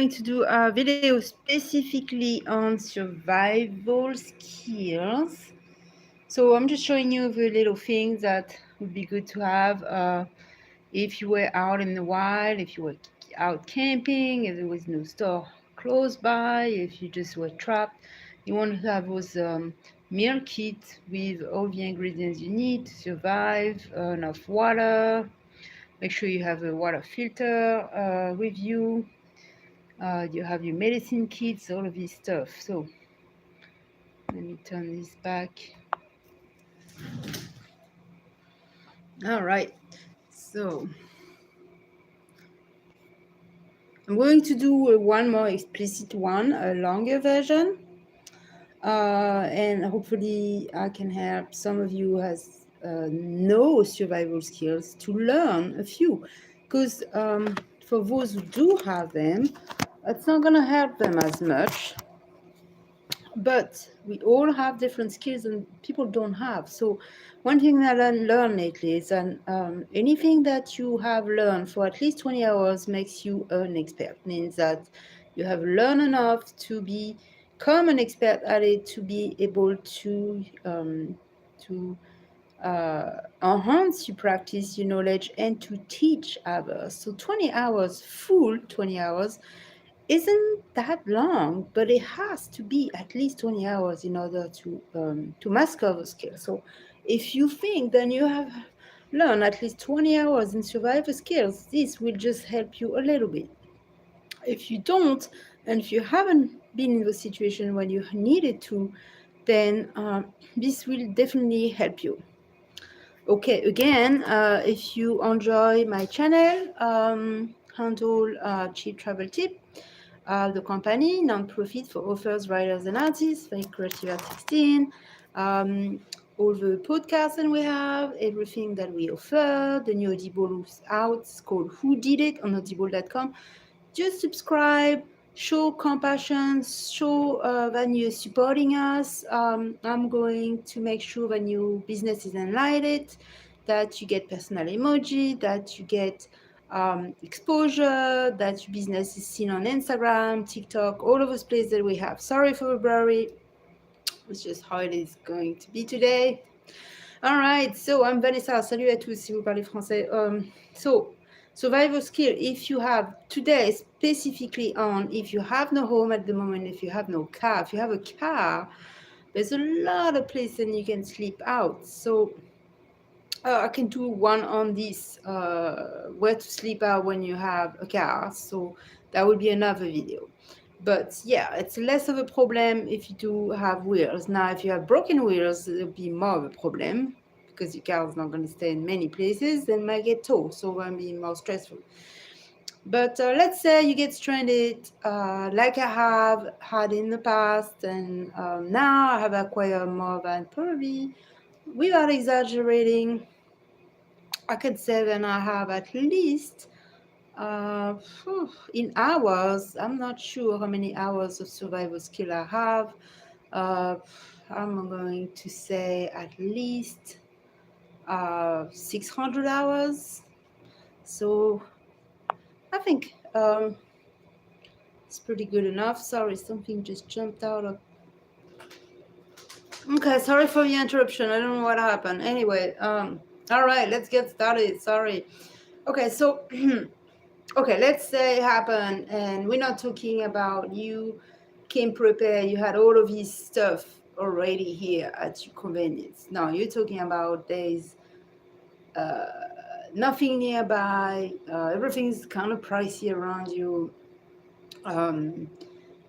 going to do a video specifically on survival skills. So I'm just showing you the little things that would be good to have if you were out in the wild, if you were out camping, if there was no store close by, if you just were trapped. You want to have those meal kits with all the ingredients you need to survive, enough water. Make sure you have a water filter with you. You have your medicine kits, all of this stuff. So let me turn this back. All right. So I'm going to do one more explicit one, a longer version. And hopefully I can help some of you who has no survival skills to learn a few. Because for those who do have them, it's not going to help them as much. But we all have different skills and people don't have. So one thing that I learned lately is that anything that you have learned for at least 20 hours makes you an expert. Means that you have learned enough to become an expert at it, to be able to enhance your practice, your knowledge, and to teach others. So 20 hours, full 20 hours, isn't that long, but it has to be at least 20 hours in order to master the skill. So if you think then you have learned at least 20 hours in survival skills, this will just help you a little bit. If you don't, and if you haven't been in the situation when you needed to, then this will definitely help you. Okay, again, if you enjoy my channel, handle Cheap Travel Tip, the company, non-profit for authors, writers, and artists, like Creative Art 16, all the podcasts that we have, everything that we offer, the new Audible out, it's called Who Did It on audible.com. Just subscribe, show compassion, show that you're supporting us. I'm going to make sure that your business is enlightened, that you get personal emoji, that you get exposure, that your business is seen on Instagram, TikTok, all of those places that we have. Sorry for the blurry. It's just how it is going to be today. All right, so I'm Vanessa. Salut à tous si vous parlez français. So, survival skill, if you have today specifically on, if you have no home at the moment, if you have no car, if you have a car, there's a lot of places you can sleep out. So I can do one on this, where to sleep out when you have a car. So that would be another video. But yeah, it's less of a problem if you do have wheels. Now, if you have broken wheels, it'll be more of a problem because your car is not going to stay in many places and might get towed. So it will be more stressful. But let's say you get stranded, like I have had in the past, and now I have acquired more than probably, without exaggerating, I could say that I have at least in hours. I'm not sure how many hours of survival skill I have. I'm going to say at least 600 hours. So I think it's pretty good enough. Sorry, something just jumped out of. Okay, sorry for the interruption. I don't know what happened. Anyway, all right, let's get started. Sorry. Okay, so okay, let's say it happened, and we're not talking about you came prepared, you had all of this stuff already here at your convenience. No, you're talking about there's nothing nearby, everything's kind of pricey around you.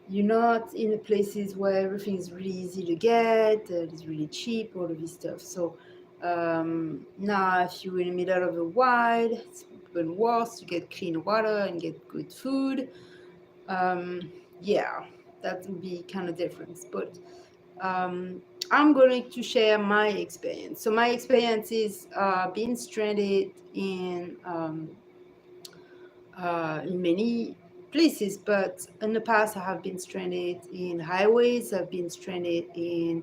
You're not in the places where everything is really easy to get, it's really cheap, all of this stuff. So now if you're in the middle of the wild, it's even worse to get clean water and get good food. Yeah, that would be kind of different. But I'm going to share my experience. So my experience is being stranded in many places, but in the past I have been stranded in highways, I've been stranded in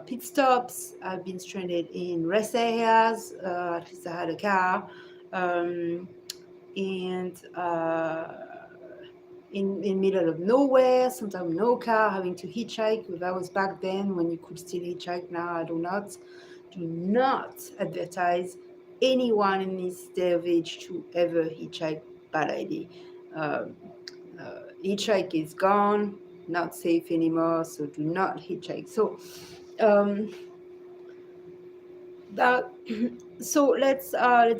pit stops, I've been stranded in rest areas, at least I had a car, and in middle of nowhere, sometimes no car, having to hitchhike. That was back then when you could still hitchhike. Now I do not advertise anyone in this day of age to ever hitchhike. Bad idea. Um, Hitchhike is gone, not safe anymore, so do not hitchhike. So um, that so let's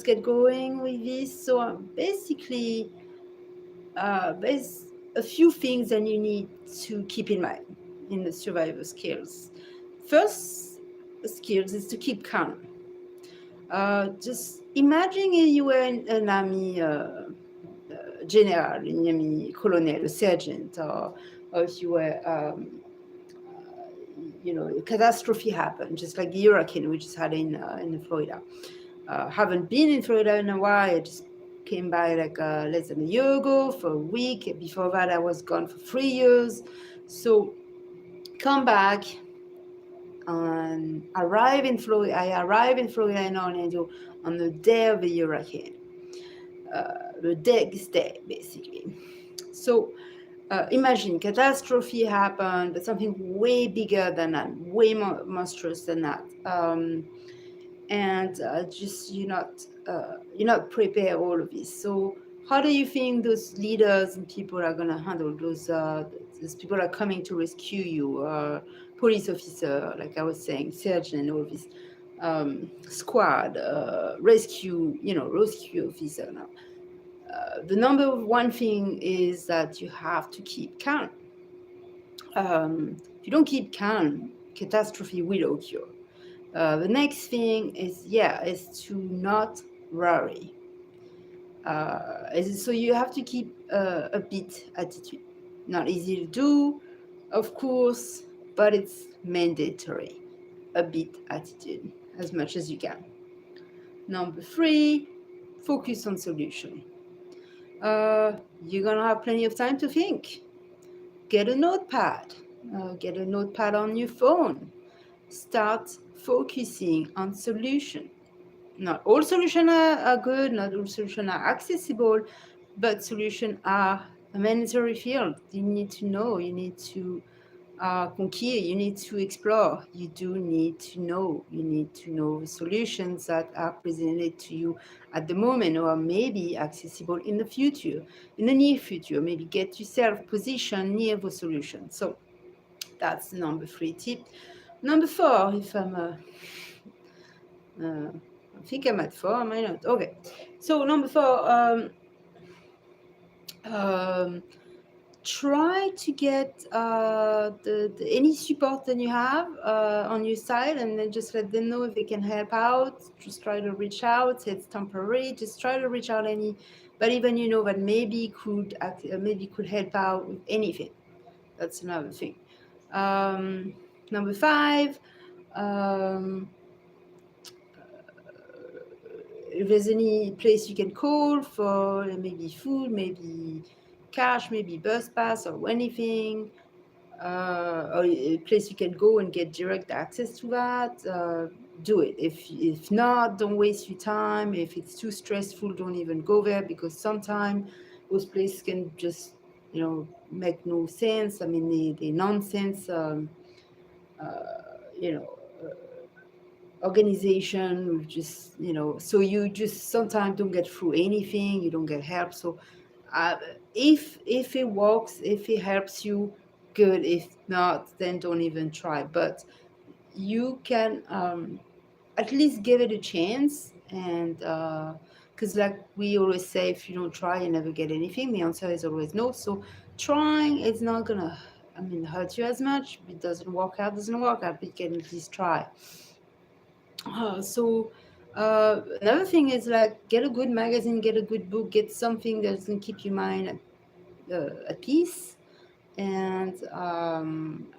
get going with this. So basically, there's a few things that you need to keep in mind in the survival skills. First skills is to keep calm. Just imagine you were an army general, an army colonel, a sergeant, or if you were, a catastrophe happened, just like the hurricane we just had in Florida. Haven't been in Florida in a while. I just came by like less than a year ago for a week. Before that, I was gone for 3 years. So come back and arrive in Florida. I arrived in Florida in Orlando on the day of the hurricane, the next day, basically. So imagine catastrophe happened, but something way bigger than that, way more monstrous than that. And just you're not prepared all of this. So how do you think those leaders and people are going to handle those people are coming to rescue you, police officer, like I was saying, sergeant, all this squad, rescue officer now. The number one thing is that you have to keep calm. If you don't keep calm, catastrophe will occur. The next thing is to not worry. So you have to keep a bit attitude. Not easy to do, of course, but it's mandatory. A bit attitude as much as you can. Number 3, focus on solution. You're gonna have plenty of time to think. Get a notepad. Get a notepad on your phone. Start focusing on solution. Not all solutions are good, not all solutions are accessible, but solutions are a mandatory field. You need to know, you need to conquer, you need to explore. You do need to know. You need to know the solutions that are presented to you at the moment or maybe accessible in the future, in the near future. Maybe get yourself positioned near the solution. So that's the number 3 tip. Number 4, if I think I'm at 4, am I not? Okay. So number 4, try to get any support that you have on your side, and then just let them know if they can help out. Just try to reach out. It's temporary. Just try to reach out but even that maybe could help out with anything. That's another thing. Number 5. If there's any place you can call for maybe food, maybe cash, maybe bus pass or anything, or a place you can go and get direct access to that, do it. If not, don't waste your time. If it's too stressful, don't even go there, because sometimes those places can just make no sense. I mean, they nonsense. Organization just so you just sometimes don't get through anything, you don't get help. So if it works, if it helps you, good. If not, then don't even try. But you can at least give it a chance. And because like we always say, if you don't try, you never get anything. The answer is always no. So trying is not gonna hurt you as much. If it doesn't work out, but you can at least try. So another thing is, like, get a good magazine, get a good book, get something that's going to keep your mind at peace, and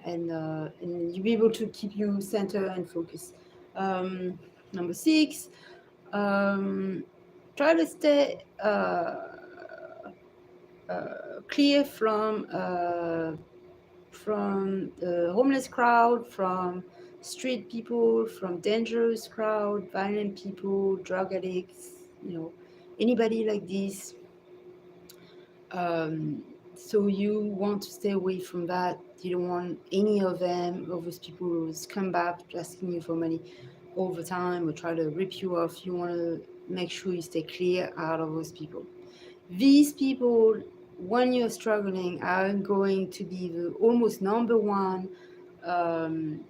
you'll be able to keep you centered and focused. Number 6, try to stay clear from the homeless crowd, from street people, from dangerous crowd, violent people, drug addicts, anybody like this. So you want to stay away from that. You don't want any of them, of those people who come back asking you for money all the time or try to rip you off. You want to make sure you stay clear out of those people. These people, when you're struggling, are going to be the almost number one um,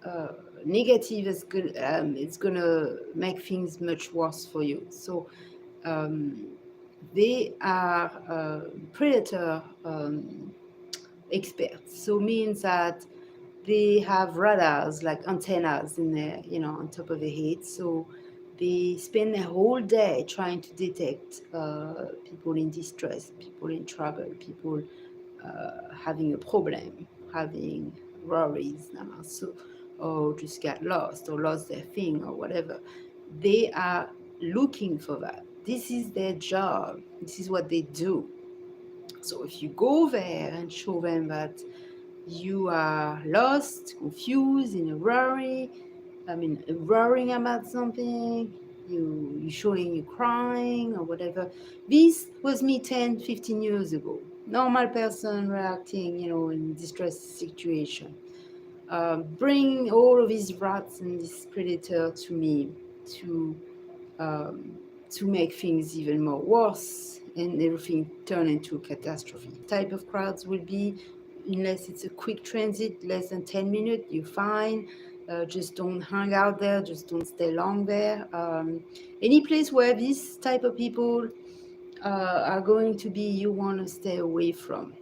uh, negative. Is good. It's gonna make things much worse for you. So um, they are predator experts. So means that they have radars like antennas in their, on top of their head. So they spend their whole day trying to detect people in distress, people in trouble, people having a problem, having worries, so, or just got lost or lost their thing or whatever. They are looking for that. This is their job. This is what they do. So if you go there and show them that you are lost, confused, in a worry, worrying about something, you showing you crying or whatever. This was me 10, 15 years ago. Normal person reacting, in distress situation. Bring all of these rats and this predator to me to um, to make things even more worse and everything turn into a catastrophe. Type of crowds will be, unless it's a quick transit, less than 10 minutes, you're fine. Just don't hang out there, just don't stay long there. Any place where this type of people are going to be, you want to stay away from.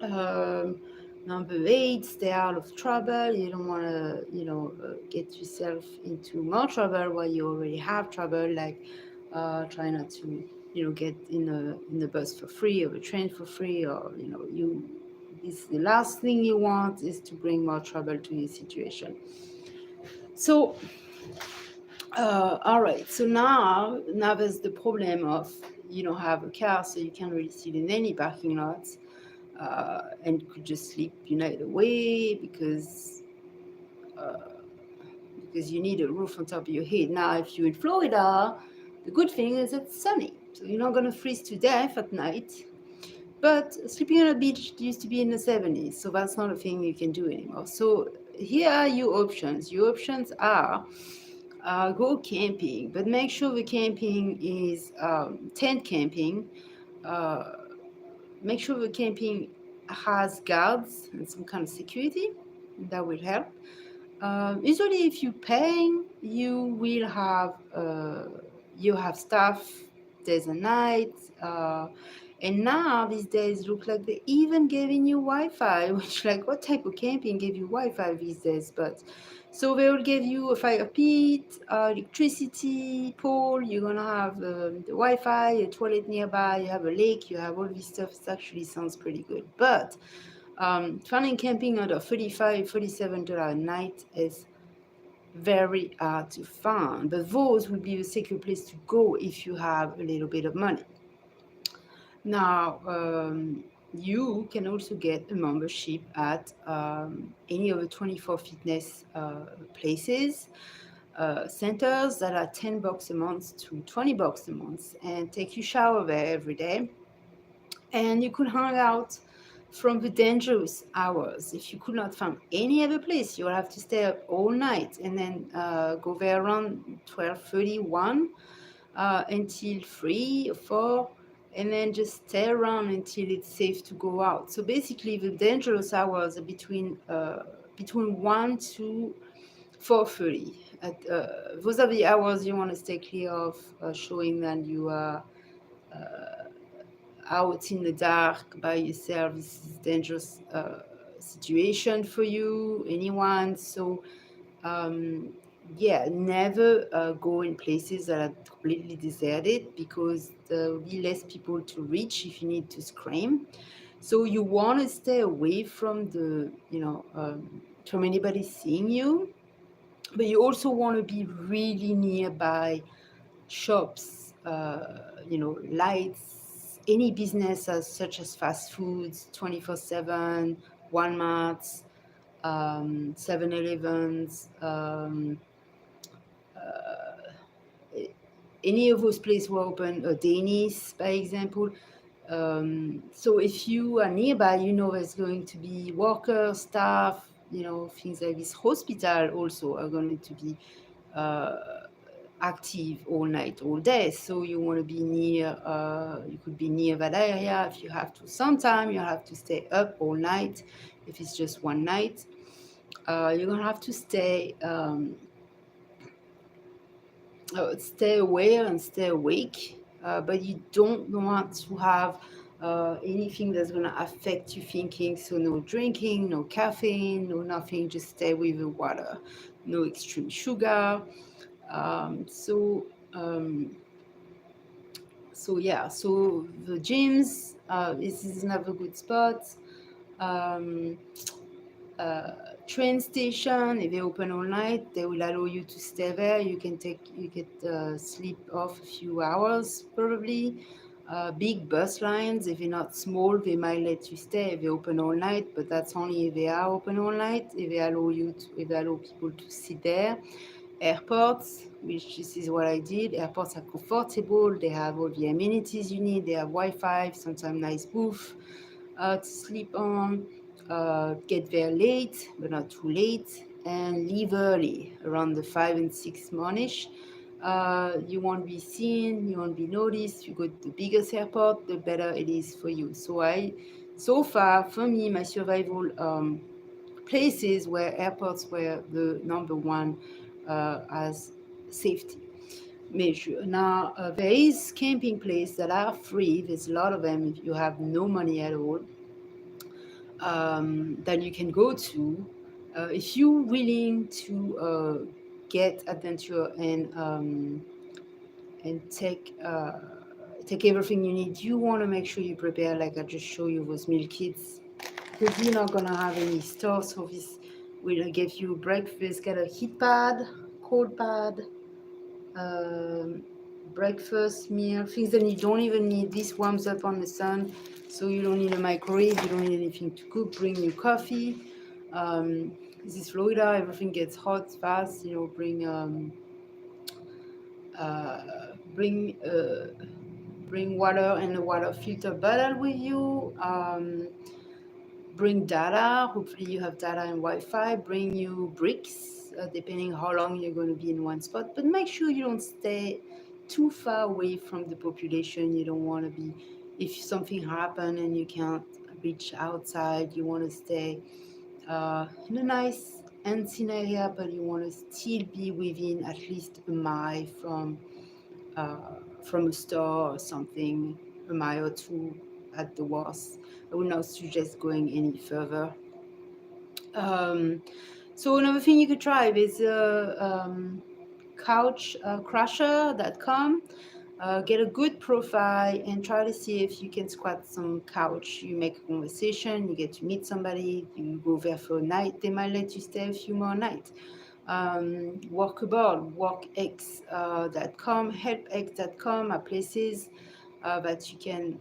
Um, Number 8, stay out of trouble. You don't want to, get yourself into more trouble while you already have trouble, like try not to, get in the bus for free or the train for free, or is the last thing you want is to bring more trouble to your situation. So, all right. So now there's the problem of you don't have a car, so you can't really sit in any parking lots. And you could just sleep night away uh, because you need a roof on top of your head. Now, if you're in Florida, the good thing is it's sunny, so you're not gonna freeze to death at night. But sleeping on a beach used to be in the 70s, so that's not a thing you can do anymore. So here are your options. Your options are go camping, but make sure the camping is tent camping. Uh, Make sure the camping has guards and some kind of security. That will help. Usually, if you're paying, you have staff days and nights. And now these days look like they even giving you Wi-Fi, which like what type of camping give you Wi-Fi these days? But so they will give you a fire pit, electricity, pole. You're gonna have the Wi-Fi, a toilet nearby. You have a lake. You have all this stuff. It actually sounds pretty good. But finding camping under $35, $47 a night is very hard to find. But those would be a secure place to go if you have a little bit of money. Now, you can also get a membership at any of the 24 fitness places, centers that are $10 a month to $20 a month, and take your shower there every day. And you could hang out from the dangerous hours. If you could not find any other place, you will have to stay up all night and then go there around 12:31 until 3 or 4, and then just stay around until it's safe to go out. So basically, the dangerous hours are between 1 to 4:30. Those are the hours you want to stay clear of, showing that you are out in the dark by yourself. This is a dangerous situation for you, anyone. So, um, yeah, never go in places that are completely deserted, because there will be less people to reach if you need to scream. So you want to stay away from from anybody seeing you, but you also want to be really nearby shops, lights, any business such as fast foods, 24/7, Walmarts, 7-Elevens, any of those places were open, Denny's, by example. So if you are nearby, you know there's going to be workers, staff, things like this. Hospital also are going to be uh, active all night, all day. So you want to be near, you could be near that area if you have to. Sometime you have to stay up all night if it's just one night. You're going to have to stay aware and stay awake, but you don't want to have anything that's going to affect your thinking. So no drinking, no caffeine, no nothing. Just stay with the water. No extreme sugar. Um, so um, so the gyms, this is another good spot. Um, Train station, if they open all night, they will allow you to stay there. You can sleep off a few hours probably. Big bus lines, if they're not small, they might let you stay if they open all night, but that's only if they are open all night. If they allow people to sit there. Airports, which this is what I did. Airports are comfortable. They have all the amenities you need. They have Wi-Fi, sometimes nice booth to sleep on. Get there late, but not too late, and leave early around the 5 and 6 mornish. You won't be seen, you won't be noticed. You go to the biggest airport, the better it is for you. So far, for me, my survival places where airports were the number one as safety measure. Now, there is camping places that are free. There's a lot of them if you have no money at all, that you can go to. If you're willing to get adventure and take everything you need, you want to make sure you prepare, like I just show you, those meal kits, because you're not gonna have any store. So this will give you breakfast, get a heat pad, cold pad, um, breakfast meal, things that you don't even need. This warms up on the sun, so you don't need a microwave, you don't need anything to cook. Bring your coffee. This is Florida, everything gets hot fast. Uh, bring bring water and a water filter bottle with you. Bring data. Hopefully you have data and Wi-Fi. Bring you bricks, depending how long you're going to be in one spot. But make sure you don't stay too far away from the population. You don't want to be, if something happen and you can't reach outside, you want to stay in a nice unseen area, but you want to still be within at least a mile from a store or something, a mile or two at the worst. I would not suggest going any further. Um, so another thing you could try is couchcrasher.com. Get a good profile and try to see if you can squat some couch. You make a conversation, you get to meet somebody, you go there for a night, they might let you stay a few more nights. Workable, workx.com, helpx.com are places that you can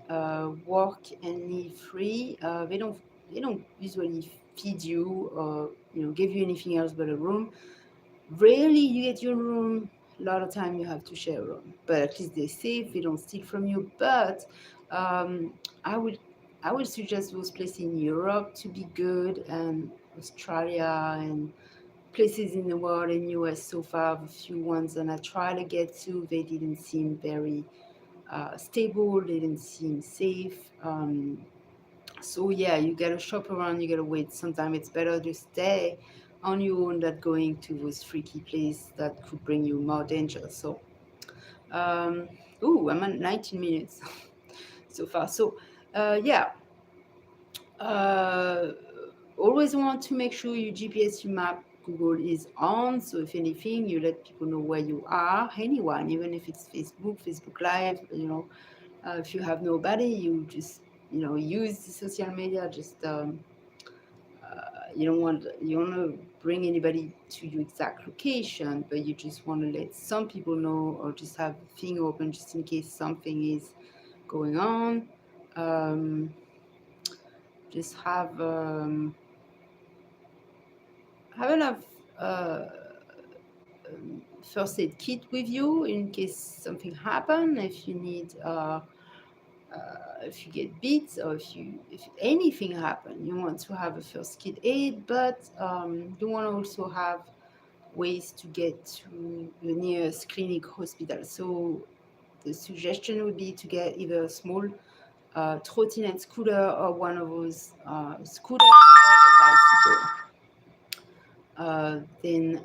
work and live free. They don't usually feed you or give you anything else but a room. Rarely you get your room. A lot of time you have to share a room, but at least they're safe. They don't steal from you. But um, I would I would suggest those places in Europe to be good, and Australia and places in the world in US so far. The few ones that I try to get to, they didn't seem very stable. They didn't seem safe. So yeah, you gotta shop around. You gotta wait. Sometimes it's better to stay on your own than going to those freaky places that could bring you more danger. So, um, I'm at 19 minutes so far. So, yeah. Uh, Always want to make sure your GPS, your map, Google is on. So if anything, you let people know where you are. Anyone, even if it's Facebook Live. If you have nobody, you just use the social media. Just you don't want to bring anybody to your exact location, but you just want to let some people know, or just have the thing open just in case something is going on. Um, just have enough uh, first aid kit with you in case something happen. If you need if you get beat or if anything happen, you want to have a first aid, but you want to also have ways to get to the nearest clinic hospital. So the suggestion would be to get either a small trottinette scooter or one of those scooters or a bicycle. Then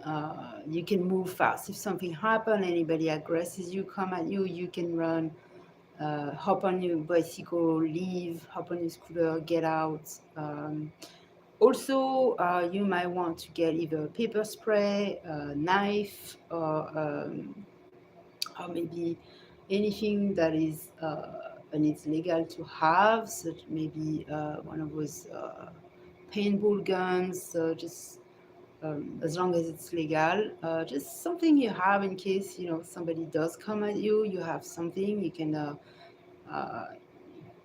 you can move fast. If something happens, anybody aggresses you, come at you, you can run, hop on your bicycle, leave, hop on your scooter, get out. Also, you might want to get either paper spray, a knife, or maybe anything that is and it's legal to have, such maybe one of those paintball guns. Just as long as it's legal, just something you have in case somebody does come at you. You have something uh,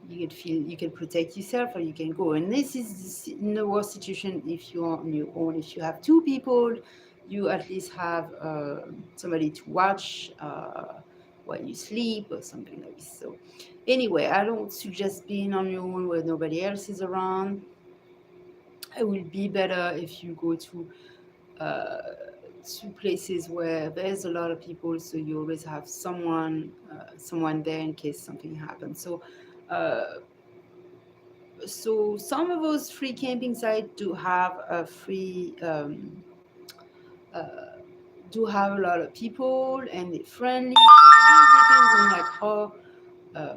you can feel you can protect yourself, or you can go. And this is in the worst situation if you're on your own. If you have two people, you at least have somebody to watch while you sleep or something like this. So anyway, I don't suggest being on your own where nobody else is around. It will be better if you go uh, to places where there's a lot of people, so you always have someone there in case something happens. Uh, so some of those free camping sites do have a free uh, do have a lot of people and they're friendly. So it really depends on like how uh,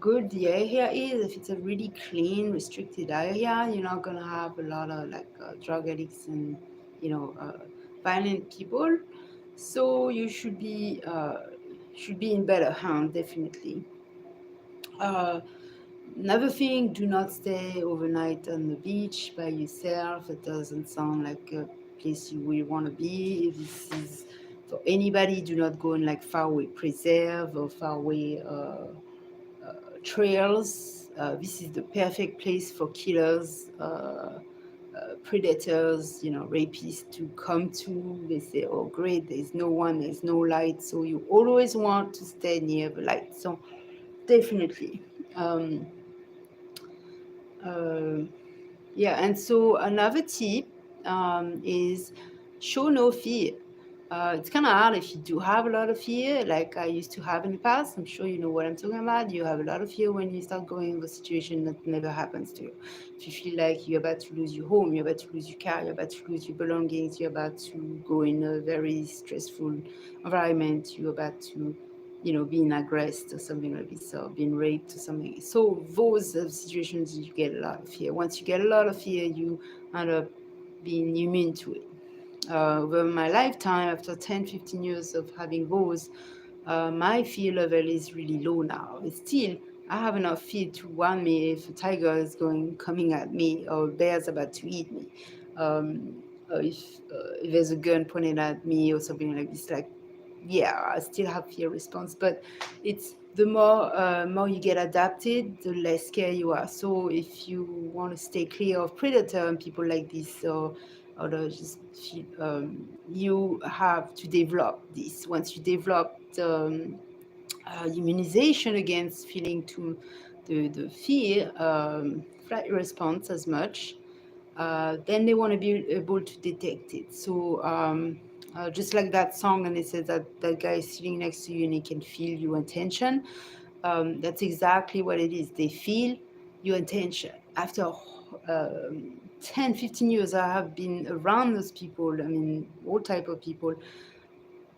good the area is. If it's a really clean, restricted area, you're not gonna have a lot of like drug addicts and you know uh, violent people. So you should be in better hands, definitely. Uh, Another thing, do not stay overnight on the beach by yourself. It doesn't sound like a place you will want to be. This is for anybody. Do not go in like faraway preserve or faraway trails. This is the perfect place for killers, predators, rapists to come to. They say, "Oh, great! There's no one. There's no light." So you always want to stay near the light. So definitely. Um, uh, Yeah, and so another tip is show no fear. It's kind of hard if you do have a lot of fear, like I used to have in the past. I'm sure you know what I'm talking about. You have a lot of fear when you start going in a situation that never happens to you. If you feel like you're about to lose your home, you're about to lose your car, you're about to lose your belongings, you're about to go in a very stressful environment, you're about to being aggressed or something like this, or being raped or something. So those are situations you get a lot of fear. Once you get a lot of fear, you end up being immune to it. Over my lifetime, after 10, 15 years of having those, my fear level is really low now. It's still, I have enough fear to warn me if a tiger is coming at me or a bear's about to eat me. Or if there's a gun pointed at me or something like this, like yeah, I still have fear response, but it's the more you get adapted, the less scared you are. So if you want to stay clear of predator and people like this, or just feel, you have to develop this. Once you develop immunization against feeling to the fear flight response as much, then they want to be able to detect it. So just like that song, and it says that guy is sitting next to you and he can feel your intention. That's exactly what it is. They feel your intention. After 10, 15 years, I have been around those people. I mean, all type of people.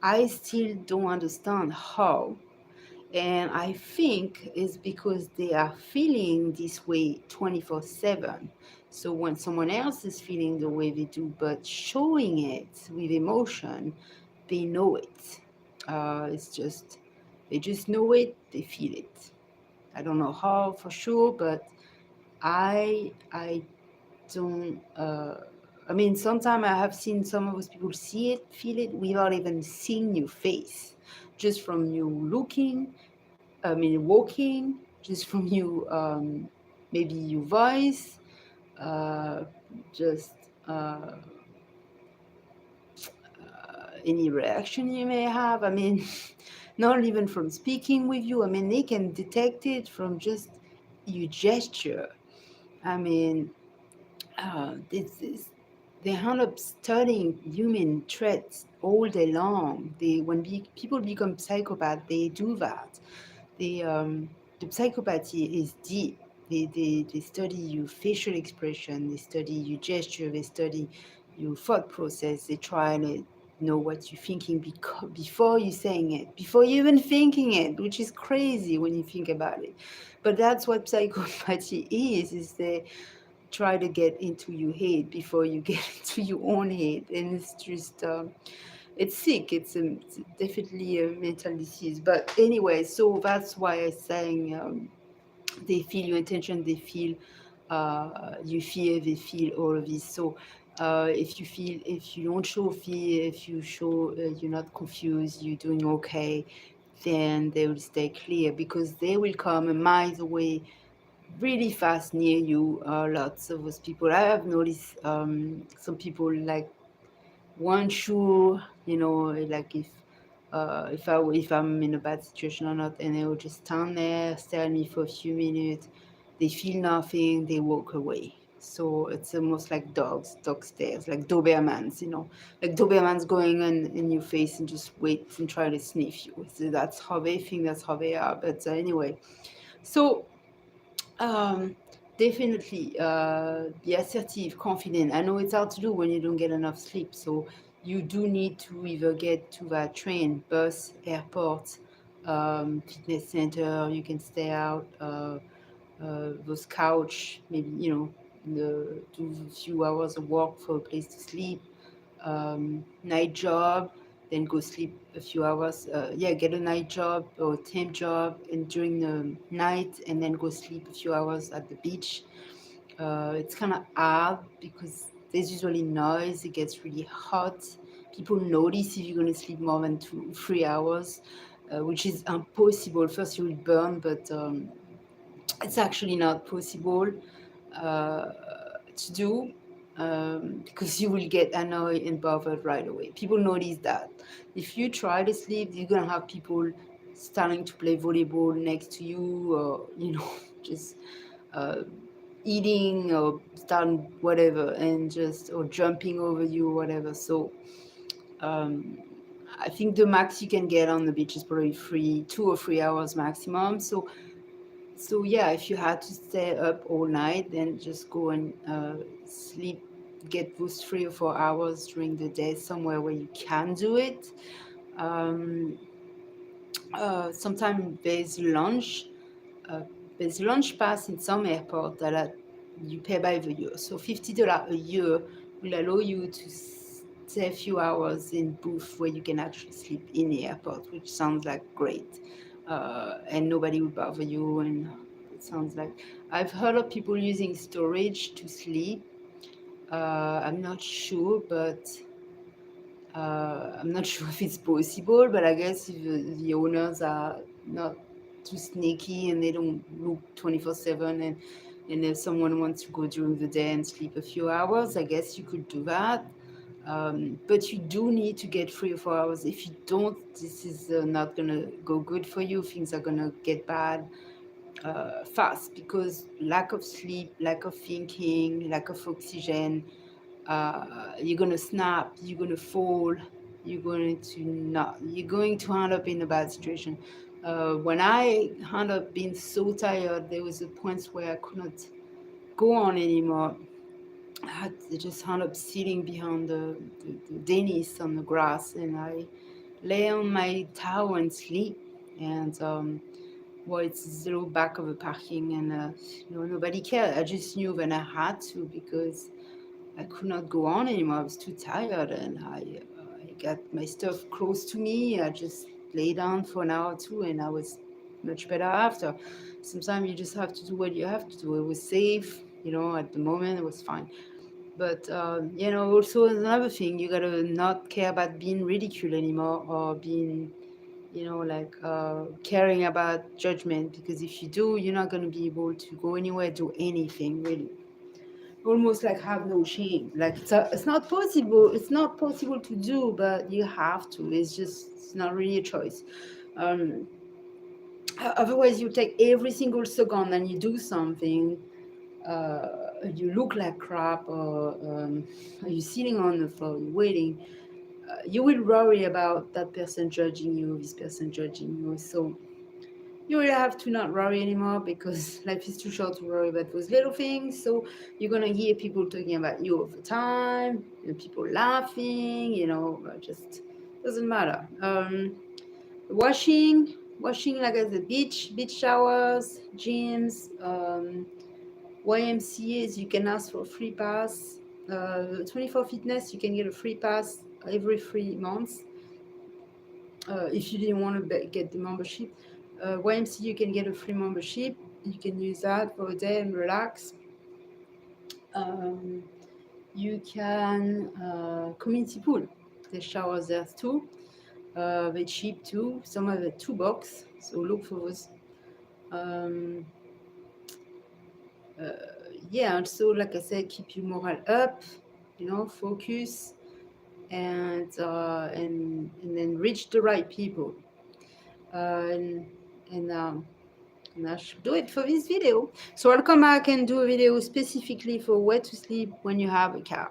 I still don't understand how, and I think it's because they are feeling this way 24/7. So when someone else is feeling the way they do, but showing it with emotion, they know it. It's just, they just know it, they feel it. I don't know how for sure, but I don't. I mean, sometimes I have seen some of those people see it, feel it without even seeing your face, just from you looking, I mean, walking, just from you, maybe your voice, uh, just any reaction you may have. I mean, not even from speaking with you. I mean, they can detect it from just your gesture. I mean, this is they end up studying human traits all day long. People become psychopath, they do that. They The psychopathy is deep. They study your facial expression, they study your gesture, they study your thought process. They try to know what you're thinking before you saying it, before you even thinking it, which is crazy when you think about it. But that's what psychopathy is they try to get into your head before you get into your own head, and it's just it's sick. It's definitely a mental disease. But anyway, so that's why I'm saying they feel your intention, they feel you fear, they feel all of this. So if you don't show fear, if you show you're not confused, you're doing okay, then they will stay clear, because they will come a miles away really fast near you. Lots of those people. I have noticed some people like one shoe, like if I'm in a bad situation or not, and they will just stand there, stare at me for a few minutes. They feel nothing, they walk away. So it's almost like dog stares, like Dobermans, like Dobermans going in your face and just wait and try to sniff you. So that's how they think, that's how they are. But anyway, so um, definitely be assertive, confident. I know it's hard to do when you don't get enough sleep, so you do need to either get to that train, bus, airport, fitness center. You can stay out, those couch, maybe do a few hours of work for a place to sleep, night job, then go sleep a few hours. Yeah, get a night job or temp job, and during the night, and then go sleep a few hours at the beach. It's kind of hard because there's usually noise. It gets really hot. People notice if you're going to sleep more than 3 hours, which is impossible. First, you will burn, but it's actually not possible uh, to do, because you will get annoyed and bothered right away. People notice that. If you try to sleep, you're gonna have people starting to play volleyball next to you, or just uh, eating or starting whatever, and just or jumping over you or whatever. So um, I think the max you can get on the beach is probably 2 or 3 hours maximum. So yeah, if you had to stay up all night, then just go and sleep, get those 3 or 4 hours during the day somewhere where you can do it. Um, Sometimes uh, there's lunch pass in some airport you pay by the year. So $50 a year will allow you to stay a few hours in booth where you can actually sleep in the airport, which sounds like great. And nobody will bother you. And it sounds like I've heard of people using storage to sleep. I'm not sure, but I'm not sure if it's possible, but I guess if the owners are not too sneaky and they don't look 24/7, and if someone wants to go during the day and sleep a few hours, I guess you could do that. But you do need to get 3 or 4 hours. If you don't, this is not going to go good for you. Things are going to get bad fast, because lack of sleep, lack of thinking, lack of oxygen, you're gonna snap, you're gonna fall, you're going to end up in a bad situation. When I end up being so tired, there was a point where I could not go on anymore. I had to just end up sitting behind the dentist on the grass, and I lay on my towel and sleep. And well, it's the back of a parking, and nobody cared. I just knew when I had to, because I could not go on anymore. I was too tired, and I got my stuff close to me. I just lay down for an hour or two, and I was much better after. Sometimes you just have to do what you have to do. It was safe, at the moment it was fine. But also another thing, you gotta not care about being ridiculed anymore, or being, like caring about judgment, because if you do, you're not gonna be able to go anywhere, do anything really. Almost like have no shame. Like it's not possible. It's not possible to do, but you have to. It's not really a choice. Um, Otherwise, you take every single second and you do something. You look like crap, or you're sitting on the floor, you're waiting. You will worry about that person judging you, this person judging you. So you really have to not worry anymore because life is too short to worry about those little things. So you're gonna hear people talking about you all the time, people laughing, just doesn't matter. Washing like at the beach showers, gyms, YMCA's, you can ask for a free pass. 24 Fitness, you can get a free pass every 3 months. If you didn't want to get the membership, YMCA, you can get a free membership. You can use that for a day and relax. Um, you can community pool. There's showers there too. They're cheap too. Some of the $2, so look for those. Um, uh, yeah, and so like I said, keep your morale up. Focus and then reach the right people. Uh, and and I should do it for this video. So I'll come back and do a video specifically for where to sleep when you have a car.